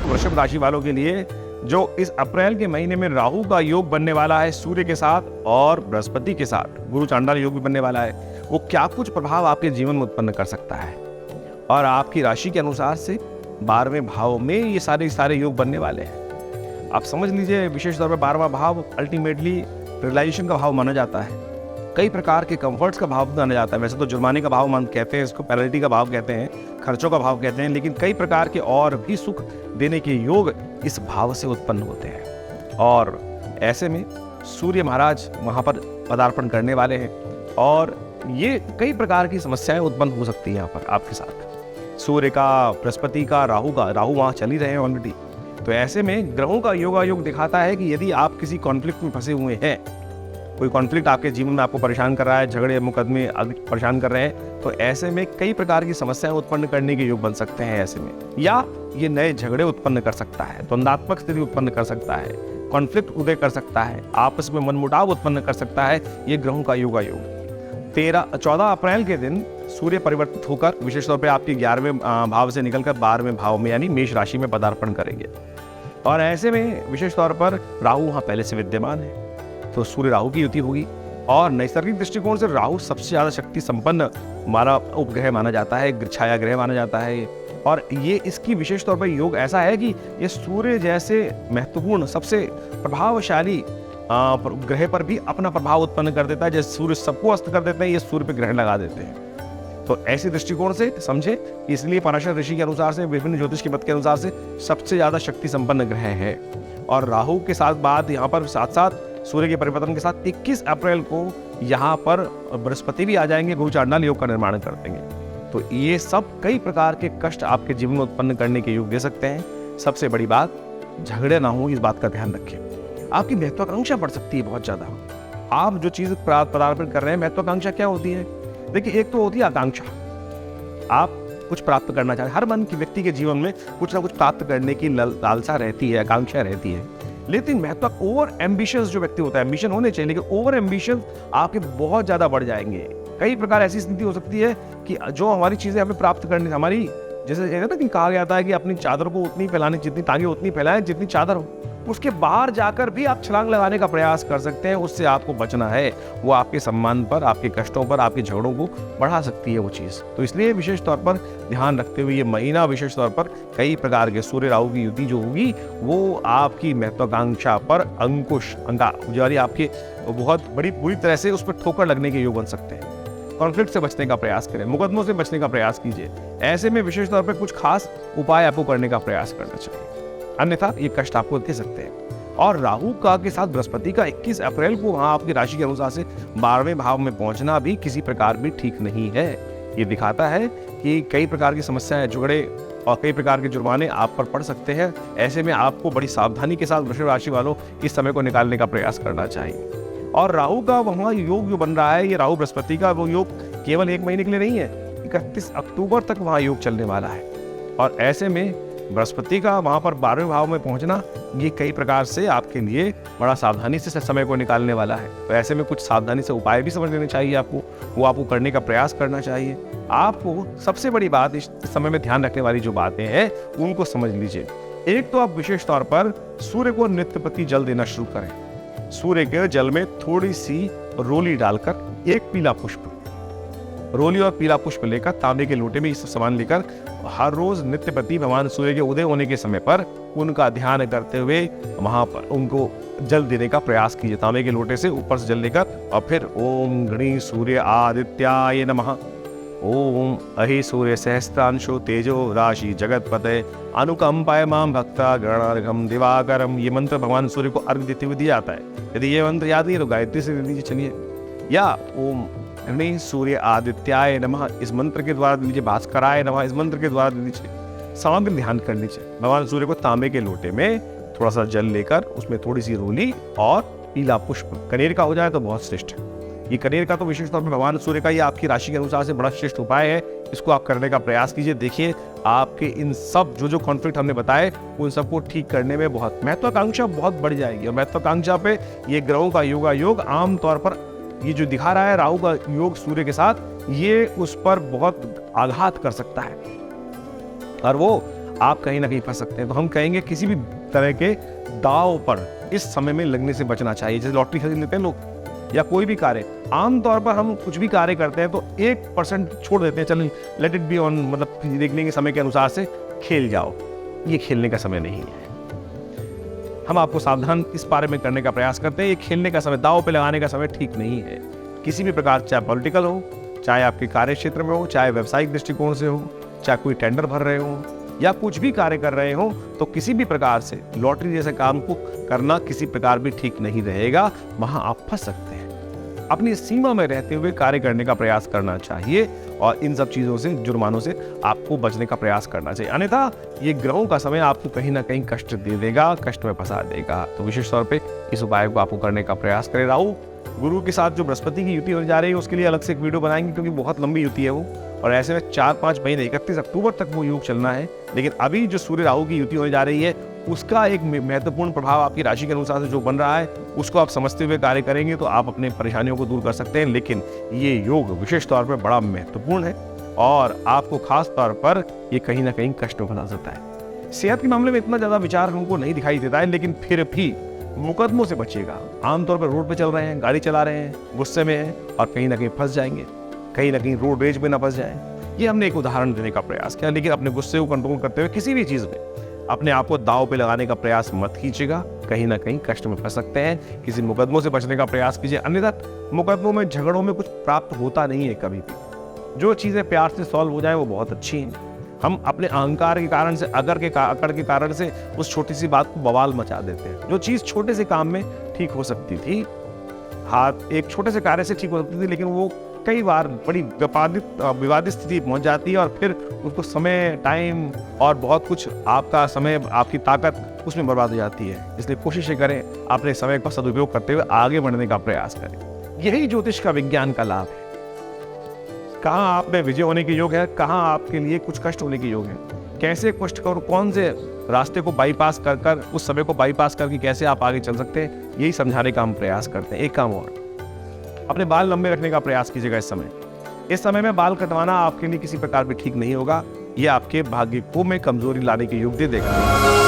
वृषभ राशि वालों के लिए जो इस अप्रैल के महीने में राहु का योग बनने वाला है सूर्य के साथ और बृहस्पति के साथ, गुरु चांडाल योग भी बनने वाला है, वो क्या कुछ प्रभाव आपके जीवन में उत्पन्न कर सकता है। और आपकी राशि के अनुसार से 12वें भाव में ये सारे योग बनने वाले हैं। आप समझ लीजिए, विशेष तौर पर 12वां भाव अल्टीमेटली रियलाइजेशन का भाव माना जाता है, कई प्रकार के कंफर्ट्स का भाव माना जाता है। वैसे तो जुर्माने का भाव कहते हैं, इसको पेनल्टी का भाव कहते हैं, खर्चों का भाव कहते हैं, लेकिन कई प्रकार के और भी सुख देने के योग इस भाव से उत्पन्न होते हैं। और ऐसे में सूर्य महाराज वहां पर पदार्पण करने वाले हैं और ये कई प्रकार की समस्याएं उत्पन्न हो सकती है यहाँ पर आपके साथ। सूर्य का, बृहस्पति का, राहु वहां चल ही रहे हैं ऑलरेडी। तो ऐसे में ग्रहों का योगायोग दिखाता है कि यदि आप किसी कॉन्फ्लिक्ट में फंसे हुए हैं, कोई कॉन्फ्लिक्ट आपके जीवन में आपको परेशान कर रहा है, झगड़े मुकदमे परेशान कर रहे हैं, तो ऐसे में कई प्रकार की समस्याएं उत्पन्न करने के योग बन सकते हैं ऐसे में, या ये नए झगड़े उत्पन्न कर सकता है, द्वंद्वात्मक स्थिति उत्पन्न कर सकता है, कॉन्फ्लिक्ट उदय कर सकता है, आपस में मनमुटाव उत्पन्न कर सकता है। ये ग्रहों का योगायोग 14 अप्रैल के दिन सूर्य परिवर्तित होकर विशेष तौर पर आपके 11वें भाव से निकलकर 12वें भाव में यानी मेष राशि में पदार्पण करेंगे। और ऐसे में विशेष तौर पर राहु वहां पहले से विद्यमान है, तो सूर्य राहु की युति होगी। और नैसर्गिक दृष्टिकोण से राहु सबसे ज्यादा शक्ति संपन्न हमारा उपग्रह माना जाता है, छाया ग्रह माना जाता है। और ये इसकी विशेष तौर पर योग ऐसा है कि ये सूर्य जैसे महत्वपूर्ण सबसे प्रभावशाली ग्रह पर भी अपना प्रभाव उत्पन्न कर देता है। जैसे सूर्य सबको अस्त कर देते हैं, ये सूर्य पे ग्रहण लगा देते हैं। तो ऐसी दृष्टिकोण से समझे, इसलिए पराशर ऋषि के अनुसार से, विभिन्न ज्योतिष के मत के अनुसार से सबसे ज्यादा शक्ति संपन्न ग्रह है। और राहु के साथ बाद यहाँ पर साथ साथ सूर्य के परिवर्तन के साथ 21 अप्रैल को यहाँ पर बृहस्पति भी आ जाएंगे, गुरु चांडाल योग का निर्माण कर देंगे। तो ये सब कई प्रकार के कष्ट आपके जीवन में उत्पन्न करने के योग दे सकते हैं। सबसे बड़ी बात, झगड़े ना हो, इस बात का ध्यान रखें। आपकी महत्वाकांक्षा बढ़ सकती है बहुत ज्यादा। आप जो चीज पदार्पण कर रहे हैं, महत्वाकांक्षा क्या होती है? देखिए, एक तो होती है आकांक्षा, आप कुछ प्राप्त करना चाहते हैं। हर मन की व्यक्ति के जीवन में कुछ ना कुछ प्राप्त करने की लालसा रहती है, आकांक्षा रहती है। लेकिन महत्व ओवर एम्बिशियस जो व्यक्ति होता है, एम्बिशन होने चाहिए, लेकिन ओवर एम्बिशन आपके बहुत ज्यादा बढ़ जाएंगे। कई प्रकार ऐसी स्थिति हो सकती है कि जो हमारी चीजें हमें प्राप्त करनी, हमारी जैसे कहते हैं ना कि कहा गया था कि अपनी चादर को उतनी फैलाने, जितनी तांगे उतनी फैलाएं जितनी चादर हो। उसके बाहर जाकर भी आप छलांग लगाने का प्रयास कर सकते हैं, उससे आपको बचना है। वो आपके सम्मान पर, आपके कष्टों पर, आपके झगड़ों को बढ़ा सकती है वो चीज। तो इसलिए विशेष तौर पर ध्यान रखते हुए ये महीना विशेष तौर पर कई प्रकार के सूर्य राहु की युति जो होगी वो आपकी महत्वाकांक्षा पर अंकुश आपके बहुत बड़ी बुरी तरह से उस पर ठोकर लगने के योग बन सकते हैं। कॉन्फ्लिक्ट से बचने का प्रयास करें, मुकदमों से बचने का प्रयास कीजिए। ऐसे में विशेष तौर पर कुछ खास उपाय आपको करने का प्रयास करना चाहिए, अन्यथा ये कष्ट आपको दे सकते हैं। और राहु का के साथ बृहस्पति का 21 अप्रैल को वहां आपकी राशि के अनुसार से 12वें भाव में पहुंचना भी किसी प्रकार भी ठीक नहीं है। ये दिखाता है कि कई प्रकार की समस्याएं, झगड़े और कई प्रकार के जुर्माने आप पर पड़ सकते हैं। ऐसे में आपको बड़ी सावधानी के साथ वृषभ राशि वालों इस समय को निकालने का प्रयास करना चाहिए। और राहु का वहां योग जो बन रहा है, ये राहु बृहस्पति का वो योग केवल 1 महीने के लिए नहीं है, 31 अक्टूबर तक वहां योग चलने वाला है। और ऐसे में बृहस्पति का वहां पर 12वें भाव में पहुंचना ये कई प्रकार से आपके लिए बड़ा सावधानी से समय को निकालने वाला है। तो ऐसे में कुछ सावधानी से उपाय भी समझ लेने चाहिए आपको, वो आपको करने का प्रयास करना चाहिए। आपको सबसे बड़ी बात इस समय में ध्यान रखने वाली जो बातें हैं उनको समझ लीजिए। एक तो आप विशेष तौर पर सूर्य को नित्य प्रति जल देना शुरू करें। सूर्य के जल में थोड़ी सी रोली डालकर एक पीला पुष्प, रोली और पीला पुष्प लेकर तांबे के लोटे में इस सामान लेकर हर रोज नित्य प्रति भगवान सूर्य के उदय होने के समय पर उनका ध्यान करते हुए वहां पर उनको जल देने का प्रयास कीजिए। तांबे के लोटे से ऊपर से जल लेकर और फिर ओम गणी सूर्य आदित्याय नमः, ओम अहि सूर्य सहस्त्रांशो तेजो राशि जगतपते अनुकंपाय मां भक्ता गणार्घम दिवाकरम, ये मंत्र भगवान सूर्य को अर्घ देते हुए दिया जाता है। यदि ये मंत्र याद नहीं है तो गायत्री से दे दीजिए। चलिए, या ओम गणी सूर्य आदित्याय नमः इस मंत्र के द्वारा दीजिए, भास्कराय नमः इस मंत्र के द्वारा दीजिए। समग्र ध्यान कर लीजिए। भगवान सूर्य को तांबे के लोटे में थोड़ा सा जल लेकर उसमें थोड़ी सी रोली और पीला पुष्प, कनेर का हो जाए तो बहुत श्रेष्ठ है। ये कनेर का तो विशेष तौर पर भगवान सूर्य का, ये आपकी राशि के अनुसार से बड़ा श्रेष्ठ उपाय है। इसको आप करने का प्रयास कीजिए। देखिए, आपके इन सब जो कॉन्फ्लिक्ट हमने बताए उन सबको ठीक करने में बहुत महत्वाकांक्षा बहुत बढ़ जाएगी। और महत्वाकांक्षा पे ये ग्रहों का योगायोग आमतौर पर ये जो दिखा रहा है राहु का योग सूर्य के साथ, ये उस पर बहुत आघात कर सकता है और वो आप कहीं ना कहीं फंस सकते हैं। तो हम कहेंगे किसी भी तरह के दाव पर इस समय में लगने से बचना चाहिए। जैसे लॉटरी खरीद लेते हैं लोग या कोई भी कार्य, आमतौर पर हम कुछ भी कार्य करते हैं तो 1% छोड़ देते हैं, चलो लेट इट बी ऑन, मतलब देखने के समय के अनुसार से खेल जाओ। ये खेलने का समय नहीं है। हम आपको सावधान इस बारे में करने का प्रयास करते हैं। ये खेलने का समय, दाव पे लगाने का समय ठीक नहीं है। किसी भी प्रकार, चाहे पॉलिटिकल हो, चाहे आपके कार्य क्षेत्र में हो, चाहे व्यावसायिक दृष्टिकोण से हो, चाहे कोई टेंडर भर रहे हो या कुछ भी कार्य कर रहे हो, तो किसी भी प्रकार से लॉटरी जैसे काम को करना किसी प्रकार भी ठीक नहीं रहेगा। वहां आप फंस सकते हैं। अपनी सीमा में रहते हुए कार्य करने का प्रयास करना चाहिए और इन सब चीजों से, जुर्मानों से आपको बचने का प्रयास करना चाहिए। अन्यथा ये ग्रहों का समय आपको कहीं ना कहीं कष्ट दे देगा, कष्ट में फंसा देगा। तो विशेष तौर पे इस उपाय को आपको करने का प्रयास करें। राहु गुरु के साथ जो बृहस्पति की युति होने जा रही है, उसके लिए अलग से एक वीडियो बनाएंगे, क्योंकि बहुत लंबी युति है वो, और ऐसे में 4-5 महीने 31 अक्टूबर तक वो योग चलना है। लेकिन अभी जो सूर्य राहु की युति होने जा रही है, उसका एक महत्वपूर्ण प्रभाव आपकी राशि के अनुसार से जो बन रहा है, उसको आप समझते हुए कार्य करेंगे तो आप अपने परेशानियों को दूर कर सकते हैं। लेकिन ये योग विशेष तौर पर बड़ा महत्वपूर्ण है और आपको खास तौर पर ये कहीं ना कहीं कष्ट में फंसा सकता है। सेहत के मामले में इतना ज्यादा विचार हमको नहीं दिखाई देता है, लेकिन फिर भी मुकदमों से बचिएगा। आमतौर पर रोड पे चल रहे हैं, गाड़ी चला रहे हैं, गुस्से में हैं और कहीं ना कहीं फंस जाएंगे, कहीं ना कहीं रोड रेज में ना फंस जाएं। ये हमने एक उदाहरण देने का प्रयास किया, लेकिन अपने गुस्से को कंट्रोल करते हुए किसी भी चीज में अपने आप को दांव पे लगाने का प्रयास मत कीजिएगा। कहीं ना कहीं कष्ट में फंस सकते हैं। किसी मुकदमों से बचने का प्रयास कीजिए। अन्यथा मुकदमों में, झगड़ों में कुछ प्राप्त होता नहीं है कभी भी। जो चीजें प्यार से सॉल्व हो जाए वो बहुत अच्छी हैं। हम अपने अहंकार के कारण से, अकड़ के कारण से उस छोटी सी बात को बवाल मचा देते हैं। जो चीज छोटे से काम में ठीक हो सकती थी, हाथ एक छोटे से कार्य से ठीक हो सकती थी, लेकिन वो कई बार बड़ी विवादित स्थिति पहुंच जाती है और फिर उसको समय, टाइम और बहुत कुछ, आपका समय, आपकी ताकत उसमें बर्बाद हो जाती है। इसलिए कोशिश करें अपने समय का सदुपयोग करते हुए आगे बढ़ने का प्रयास करें। यही ज्योतिष का विज्ञान का लाभ है। कहाँ आप में विजय होने के योग है, कहाँ आपके लिए कुछ कष्ट होने के योग है, कैसे कष्ट कर, कौन से रास्ते को बाईपास कर उस समय को बाईपास करके कैसे आप आगे चल सकते हैं, यही समझाने का हम प्रयास करते हैं। एक काम और, अपने बाल लंबे रखने का प्रयास कीजिएगा। इस समय में बाल कटवाना आपके लिए किसी प्रकार भी ठीक नहीं होगा। ये आपके भाग्य को में कमजोरी लाने के योग दे देगा।